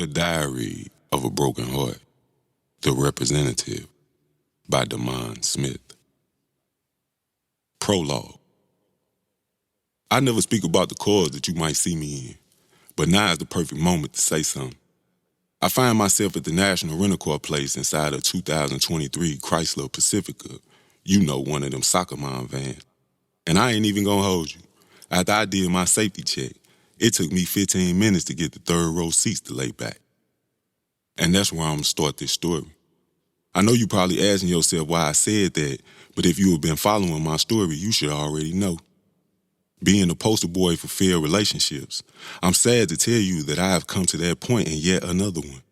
The Diary of a Broken Heart, The Representative, by Damon Smith. Prologue. I never speak about the cause that you might see me in, but now is the perfect moment to say something. I find myself at the National Rent-A-Car place inside a 2023 Chrysler Pacifica, one of them soccer mom vans. And I ain't even gonna hold you. After I did my safety check, it took me 15 minutes to get the third row seats to lay back. And that's where I'm gonna start this story. I know you probably asking yourself why I said that, but if you have been following my story, you should already know. Being a poster boy for failed relationships, I'm sad to tell you that I have come to that point in yet another one.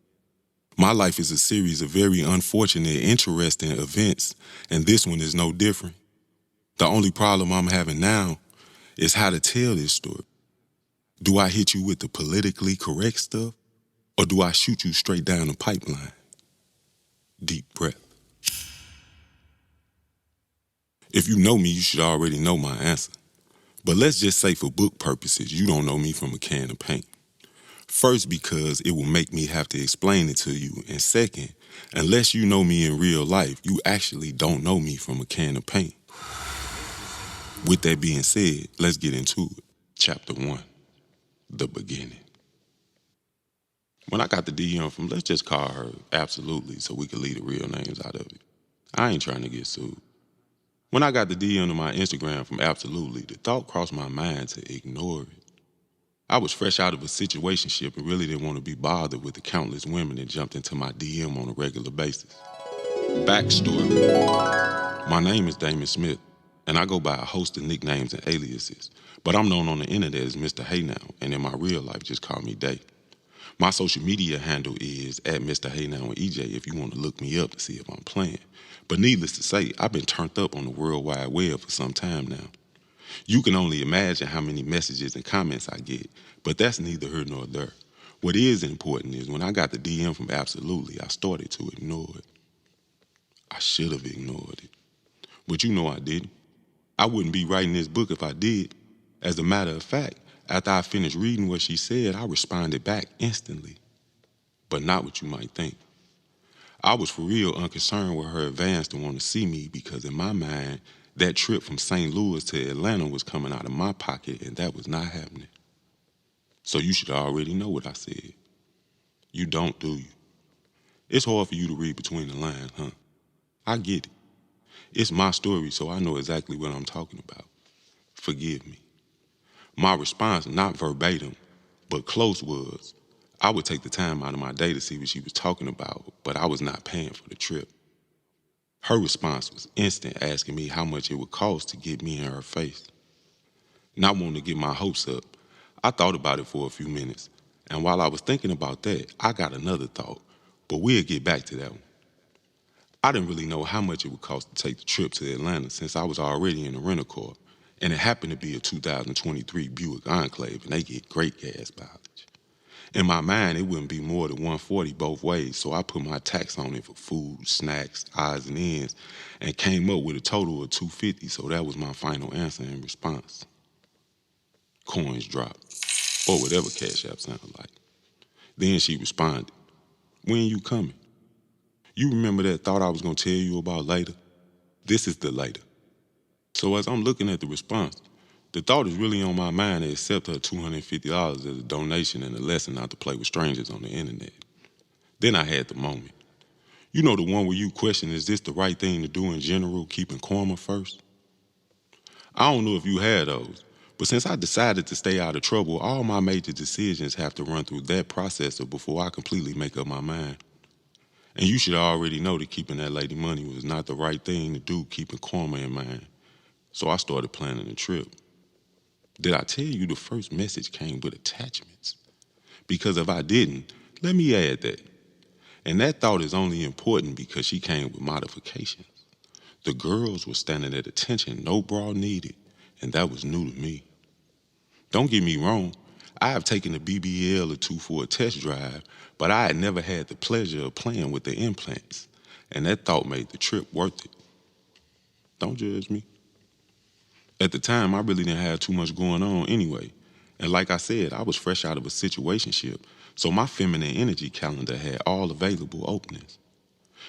My life is a series of very unfortunate, interesting events, and this one is no different. The only problem I'm having now is how to tell this story. Do I hit you with the politically correct stuff, or do I shoot you straight down the pipeline? Deep breath. If you know me, you should already know my answer. But let's just say for book purposes, you don't know me from a can of paint. First, because it will make me have to explain it to you. And second, unless you know me in real life, you actually don't know me from a can of paint. With that being said, let's get into it. Chapter 1, the beginning. When I got the DM from, let's just call her Absolutely so we can leave the real names out of it. I ain't trying to get sued. When I got the DM to my Instagram from Absolutely, the thought crossed my mind to ignore it. I was fresh out of a situationship and really didn't want to be bothered with the countless women that jumped into my DM on a regular basis. Backstory. My name is Damon Smith, and I go by a host of nicknames and aliases, but I'm known on the internet as Mr. Hey Now, and in my real life, just call me Day. My social media handle is @MrHeyNowandEJ if you want to look me up to see if I'm playing. But needless to say, I've been turned up on the World Wide Web for some time now. You can only imagine how many messages and comments I get, but that's neither here nor there. What is important is when I got the DM from Absolutely, I started to ignore it. I should have ignored it. But I didn't. I wouldn't be writing this book if I did. As a matter of fact, after I finished reading what she said, I responded back instantly. But not what you might think. I was for real unconcerned with her advance to want to see me because in my mind, that trip from St. Louis to Atlanta was coming out of my pocket and that was not happening. So you should already know what I said. You don't, do you? It's hard for you to read between the lines, huh? I get it. It's my story, so I know exactly what I'm talking about. Forgive me. My response, not verbatim, but close, was, I would take the time out of my day to see what she was talking about, but I was not paying for the trip. Her response was instant, asking me how much it would cost to get me in her face. Not wanting to get my hopes up, I thought about it for a few minutes, and while I was thinking about that, I got another thought, but we'll get back to that one. I didn't really know how much it would cost to take the trip to Atlanta since I was already in a rental car, and it happened to be a 2023 Buick Enclave, and they get great gas mileage. In my mind, it wouldn't be more than $140 both ways, so I put my tax on it for food, snacks, odds and ends, and came up with a total of $250, so that was my final answer in response. Coins dropped, or whatever Cash App sounded like. Then she responded, "When you coming? You remember that thought I was going to tell you about later? This is the later." So as I'm looking at the response, the thought is really on my mind to accept her $250 as a donation and a lesson not to play with strangers on the internet. Then I had the moment. You know, the one where you question, is this the right thing to do in general, keeping karma first? I don't know if you had those, but since I decided to stay out of trouble, all my major decisions have to run through that processor before I completely make up my mind. And you should already know that keeping that lady money was not the right thing to do, keeping karma in mind. So I started planning the trip. Did I tell you the first message came with attachments? Because if I didn't, let me add that. And that thought is only important because she came with modifications. The girls were standing at attention, no bra needed, and that was new to me. Don't get me wrong, I have taken the BBL or two for a test drive, but I had never had the pleasure of playing with the implants, and that thought made the trip worth it. Don't judge me. At the time, I really didn't have too much going on anyway, And like I said, I was fresh out of a situationship, so my feminine energy calendar had all available openings.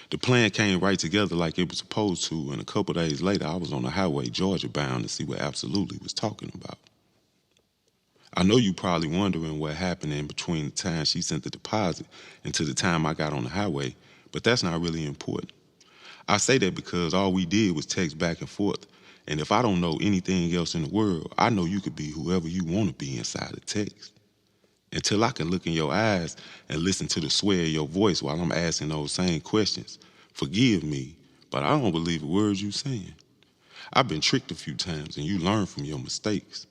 The plan came right together like it was supposed to, and a couple days later, I was on the highway, Georgia bound, to see what Absolutely was talking about. I know you probably wondering what happened in between the time she sent the deposit and to the time I got on the highway, but that's not really important. I say that because all we did was text back and forth, and if I don't know anything else in the world, I know you could be whoever you want to be inside the text. Until I can look in your eyes and listen to the sway of your voice while I'm asking those same questions. Forgive me, but I don't believe a word you saying. I've been tricked a few times and you learn from your mistakes.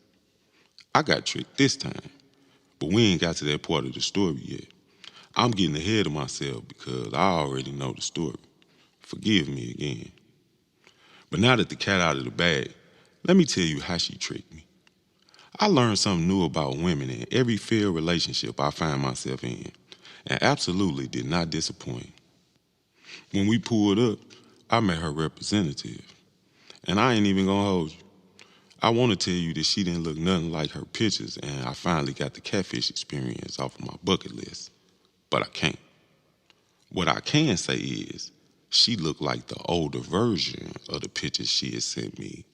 I got tricked this time, but we ain't got to that part of the story yet. I'm getting ahead of myself because I already know the story. Forgive me again. But now that the cat out of the bag, let me tell you how she tricked me. I learned something new about women in every failed relationship I find myself in, and Absolutely did not disappoint. When we pulled up, I met her representative, and I ain't even gonna hold you. I want to tell you that she didn't look nothing like her pictures, and I finally got the catfish experience off of my bucket list, but I can't. What I can say is, she looked like the older version of the pictures she had sent me,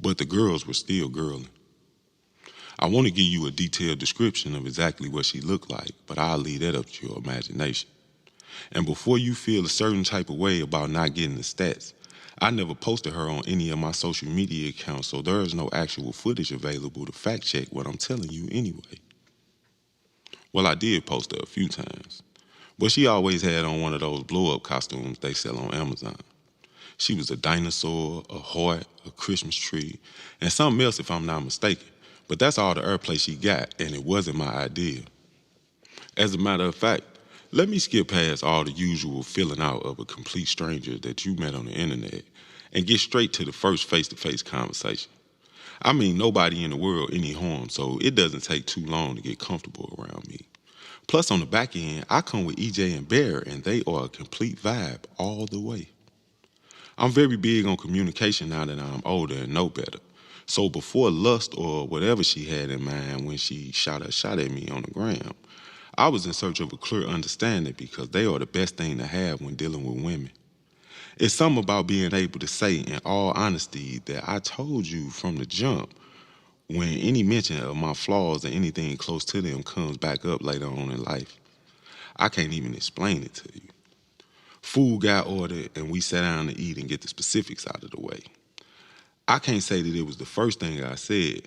but the girls were still girling. I want to give you a detailed description of exactly what she looked like, but I'll leave that up to your imagination. And before you feel a certain type of way about not getting the stats, I never posted her on any of my social media accounts, so there is no actual footage available to fact check what I'm telling you anyway. Well, I did post her a few times, but she always had on one of those blow-up costumes they sell on Amazon. She was a dinosaur, a heart, a Christmas tree, and something else if I'm not mistaken. But that's all the airplay she got, and it wasn't my idea. As a matter of fact, let me skip past all the usual filling out of a complete stranger that you met on the internet and get straight to the first face-to-face conversation. I mean, nobody in the world any harm, so it doesn't take too long to get comfortable around me. Plus, on the back end, I come with EJ and Bear, and they are a complete vibe all the way. I'm very big on communication now that I'm older and know better. So before lust or whatever she had in mind when she shot her shot at me on the gram, I was in search of a clear understanding because they are the best thing to have when dealing with women. It's something about being able to say in all honesty that I told you from the jump when any mention of my flaws or anything close to them comes back up later on in life. I can't even explain it to you. Food got ordered and we sat down to eat and get the specifics out of the way. I can't say that it was the first thing I said,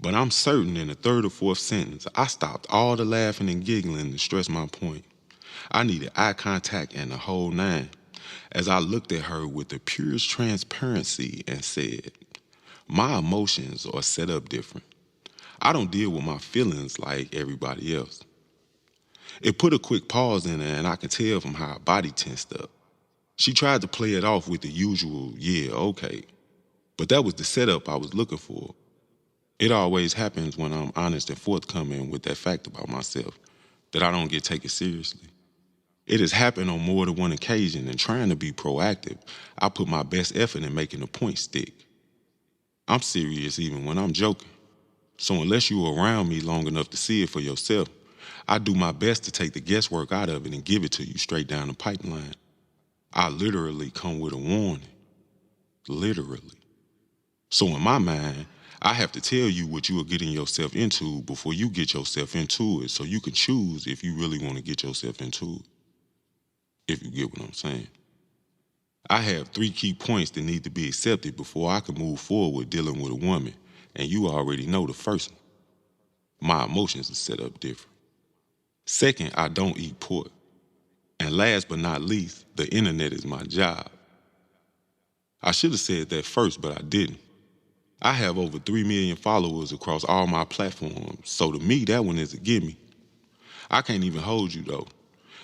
but I'm certain in the third or fourth sentence, I stopped all the laughing and giggling to stress my point. I needed eye contact and the whole nine as I looked at her with the purest transparency and said, my emotions are set up different. I don't deal with my feelings like everybody else. It put a quick pause in her and I could tell from how her body tensed up. She tried to play it off with the usual, yeah, okay. But that was the setup I was looking for. It always happens when I'm honest and forthcoming with that fact about myself, that I don't get taken seriously. It has happened on more than one occasion, and trying to be proactive, I put my best effort in making the point stick. I'm serious even when I'm joking. So unless you're around me long enough to see it for yourself, I do my best to take the guesswork out of it and give it to you straight down the pipeline. I literally come with a warning. Literally. So in my mind, I have to tell you what you are getting yourself into before you get yourself into it so you can choose if you really want to get yourself into it. If you get what I'm saying. I have 3 key points that need to be accepted before I can move forward with dealing with a woman, and you already know the first one. My emotions are set up different. Second, I don't eat pork. And last but not least, the internet is my job. I should have said that first, but I didn't. I have over 3 million followers across all my platforms, so to me, that one is a gimme. I can't even hold you though.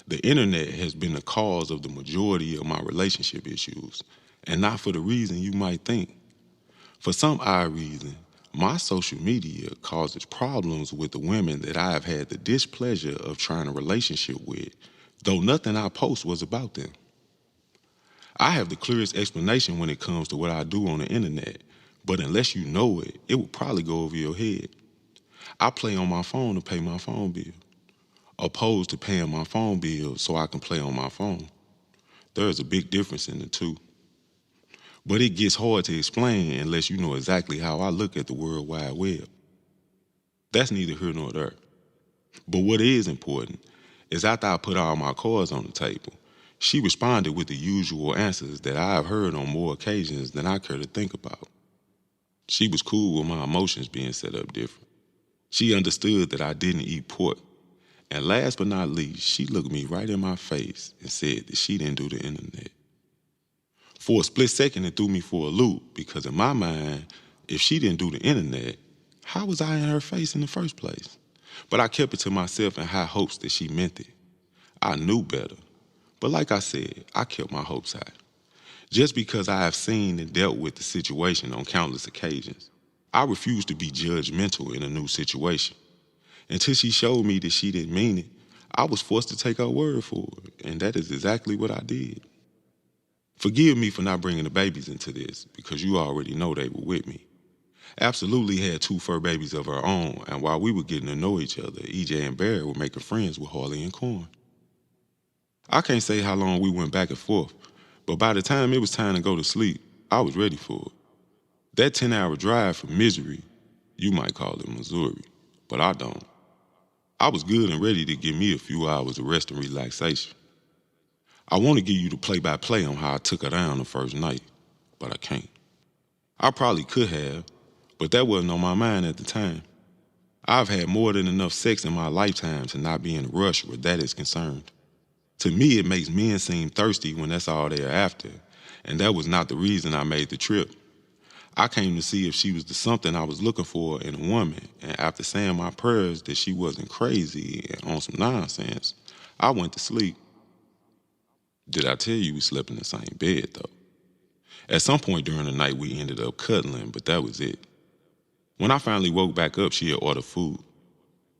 The internet has been the cause of the majority of my relationship issues, and not for the reason you might think. For some odd reason, my social media causes problems with the women that I have had the displeasure of trying a relationship with, though nothing I post was about them. I have the clearest explanation when it comes to what I do on the internet, but unless you know it, it will probably go over your head. I play on my phone to pay my phone bill, opposed to paying my phone bill so I can play on my phone. There is a big difference in the two. But it gets hard to explain unless you know exactly how I look at the World Wide Web. That's neither here nor there. But what is important is after I put all my cards on the table, she responded with the usual answers that I have heard on more occasions than I care to think about. She was cool with my emotions being set up different. She understood that I didn't eat pork. And last but not least, she looked me right in my face and said that she didn't do the internet. For a split second, it threw me for a loop because in my mind, if she didn't do the internet, how was I in her face in the first place? But I kept it to myself in high hopes that she meant it. I knew better. But like I said, I kept my hopes high. Just because I have seen and dealt with the situation on countless occasions, I refuse to be judgmental in a new situation. Until she showed me that she didn't mean it, I was forced to take her word for it, and that is exactly what I did. Forgive me for not bringing the babies into this, because you already know they were with me. Absolutely had two fur babies of her own, and while we were getting to know each other, EJ and Barrett were making friends with Harley and Corn. I can't say how long we went back and forth, but by the time it was time to go to sleep, I was ready for it. That 10-hour drive from Misery, you might call it Missouri, but I don't. I was good and ready to give me a few hours of rest and relaxation. I want to give you the play-by-play on how I took her down the first night, but I can't. I probably could have, but that wasn't on my mind at the time. I've had more than enough sex in my lifetime to not be in a rush where that is concerned. To me, it makes men seem thirsty when that's all they're after, and that was not the reason I made the trip. I came to see if she was the something I was looking for in a woman, and after saying my prayers that she wasn't crazy and on some nonsense, I went to sleep. Did I tell you we slept in the same bed, though? At some point during the night, we ended up cuddling, but that was it. When I finally woke back up, she had ordered food.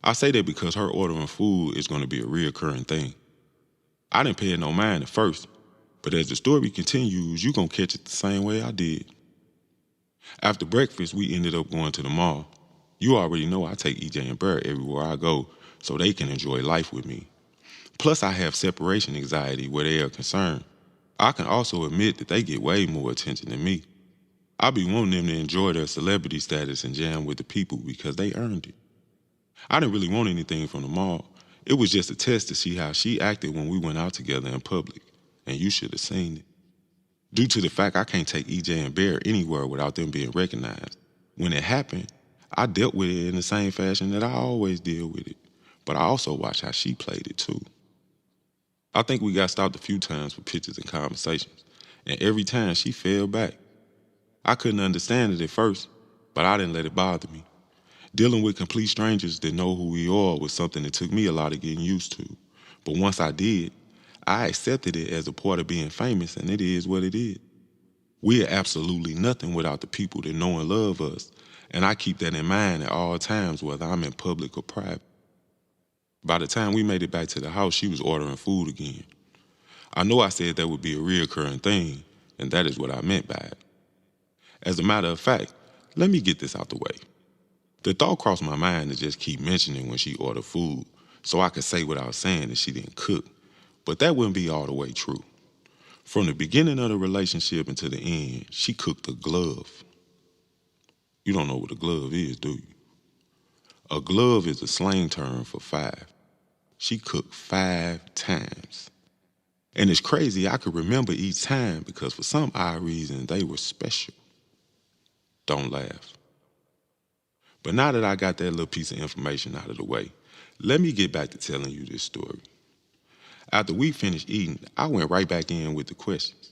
I say that because her ordering food is going to be a reoccurring thing. I didn't pay it no mind at first, but as the story continues, you're going to catch it the same way I did. After breakfast, we ended up going to the mall. You already know I take EJ and Barrett everywhere I go so they can enjoy life with me. Plus, I have separation anxiety where they are concerned. I can also admit that they get way more attention than me. I be wanting them to enjoy their celebrity status and jam with the people because they earned it. I didn't really want anything from the mall. It was just a test to see how she acted when we went out together in public, and you should have seen it. Due to the fact I can't take EJ and Bear anywhere without them being recognized. When it happened, I dealt with it in the same fashion that I always deal with it, but I also watched how she played it too. I think we got stopped a few times for pictures and conversations, and every time she fell back. I couldn't understand it at first, but I didn't let it bother me. Dealing with complete strangers that know who we are was something that took me a lot of getting used to. But once I did, I accepted it as a part of being famous, and it is what it is. We are absolutely nothing without the people that know and love us, and I keep that in mind at all times, whether I'm in public or private. By the time we made it back to the house, she was ordering food again. I know I said that would be a reoccurring thing, and that is what I meant by it. As a matter of fact, let me get this out the way. The thought crossed my mind to just keep mentioning when she ordered food, so I could say without saying that she didn't cook, but that wouldn't be all the way true. From the beginning of the relationship until the end, she cooked a glove. You don't know what a glove is, do you? A glove is a slang term for 5. She cooked 5 times. And it's crazy I could remember each time because for some odd reason they were special. Don't laugh. But now that I got that little piece of information out of the way, let me get back to telling you this story. After we finished eating, I went right back in with the questions.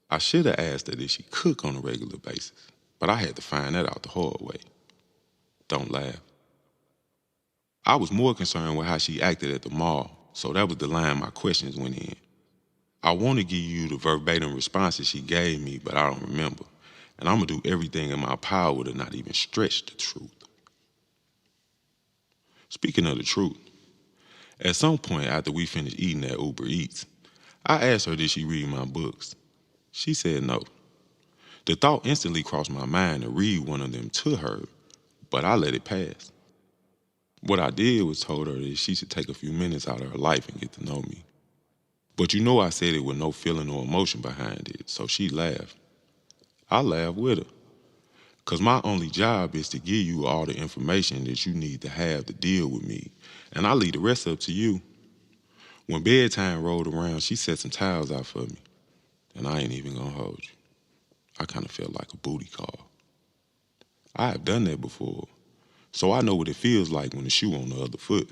I should have asked her did she cook on a regular basis, but I had to find that out the hard way. Don't laugh. I was more concerned with how she acted at the mall, so that was the line my questions went in. I want to give you the verbatim responses she gave me, but I don't remember. And I'm going to do everything in my power to not even stretch the truth. Speaking of the truth, at some point after we finished eating at Uber Eats, I asked her did she read my books. She said no. The thought instantly crossed my mind to read one of them to her, but I let it pass. What I did was told her that she should take a few minutes out of her life and get to know me. But you know I said it with no feeling or emotion behind it, so she laughed. I laughed with her. Because my only job is to give you all the information that you need to have to deal with me, and I leave the rest up to you. When bedtime rolled around, she set some towels out for me, and I ain't even gonna hold you. I kind of felt like a booty call. I have done that before, so I know what it feels like when the shoe on the other foot.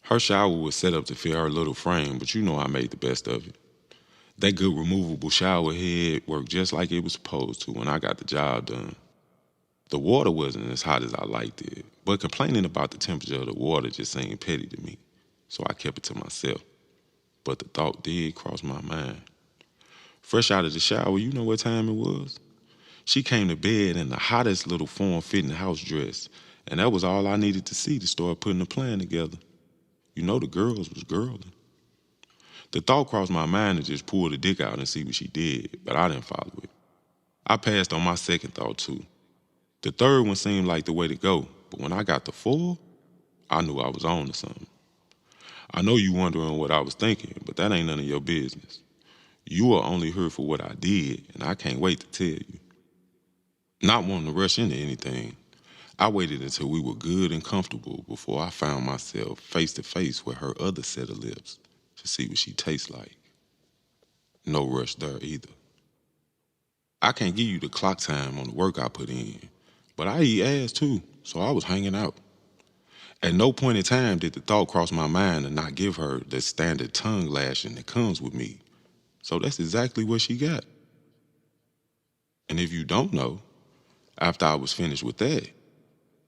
Her shower was set up to fit her little frame, but you know I made the best of it. That good removable shower head worked just like it was supposed to when I got the job done. The water wasn't as hot as I liked it, but complaining about the temperature of the water just seemed petty to me, so I kept it to myself. But the thought did cross my mind. Fresh out of the shower, you know what time it was? She came to bed in the hottest little form-fitting house dress, and that was all I needed to see to start putting a plan together. You know the girls was girling. The thought crossed my mind to just pull the dick out and see what she did, but I didn't follow it. I passed on my second thought too. The third one seemed like the way to go, but when I got the fourth, I knew I was on to something. I know you wondering what I was thinking, but that ain't none of your business. You are only here for what I did, and I can't wait to tell you. Not wanting to rush into anything, I waited until we were good and comfortable before I found myself face to face with her other set of lips to see what she tastes like. No rush there either. I can't give you the clock time on the work I put in, but I eat ass too, so I was hanging out. At no point in time did the thought cross my mind to not give her the standard tongue lashing that comes with me. So that's exactly what she got. And if you don't know, after I was finished with that,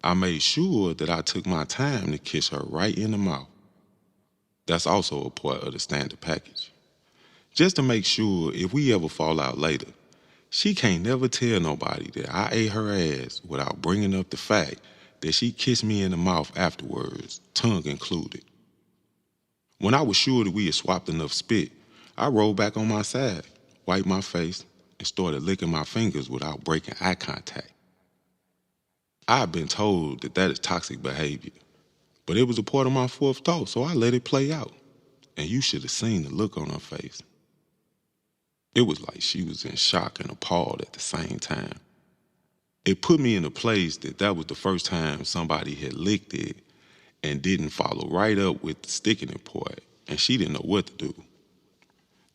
I made sure that I took my time to kiss her right in the mouth. That's also a part of the standard package. Just to make sure if we ever fall out later, she can't never tell nobody that I ate her ass without bringing up the fact that she kissed me in the mouth afterwards, tongue included. When I was sure that we had swapped enough spit, I rolled back on my side, wiped my face, and started licking my fingers without breaking eye contact. I've been told that that is toxic behavior, but it was a part of my fourth thought, so I let it play out. And you should have seen the look on her face. It was like she was in shock and appalled at the same time. It put me in a place that was the first time somebody had licked it and didn't follow right up with the sticking it part, and she didn't know what to do.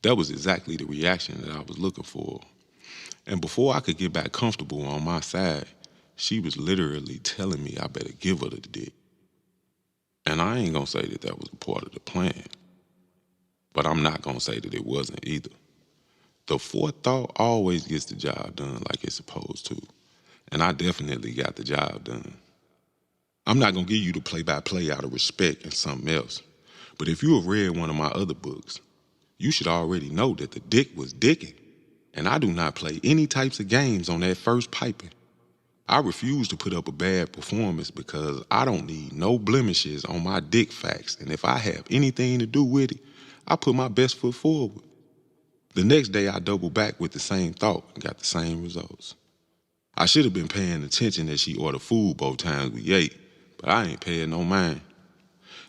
That was exactly the reaction that I was looking for. And before I could get back comfortable on my side, she was literally telling me I better give her the dick. And I ain't gonna say that that was a part of the plan, but I'm not gonna say that it wasn't either. The fourth thought always gets the job done like it's supposed to, and I definitely got the job done. I'm not gonna give you the play-by-play out of respect and something else, but if you have read one of my other books, you should already know that the dick was dicking, and I do not play any types of games on that first piping. I refuse to put up a bad performance because I don't need no blemishes on my dick facts, and if I have anything to do with it, I put my best foot forward. The next day I doubled back with the same thought and got the same results. I should have been paying attention that she ordered food both times we ate, but I ain't paying no mind.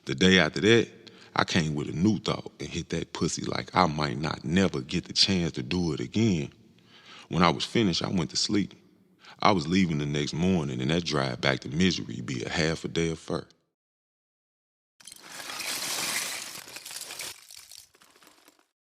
The day after that, I came with a new thought and hit that pussy like I might not never get the chance to do it again. When I was finished, I went to sleep. I was leaving the next morning, and that drive back to Misery be a half a day of fur.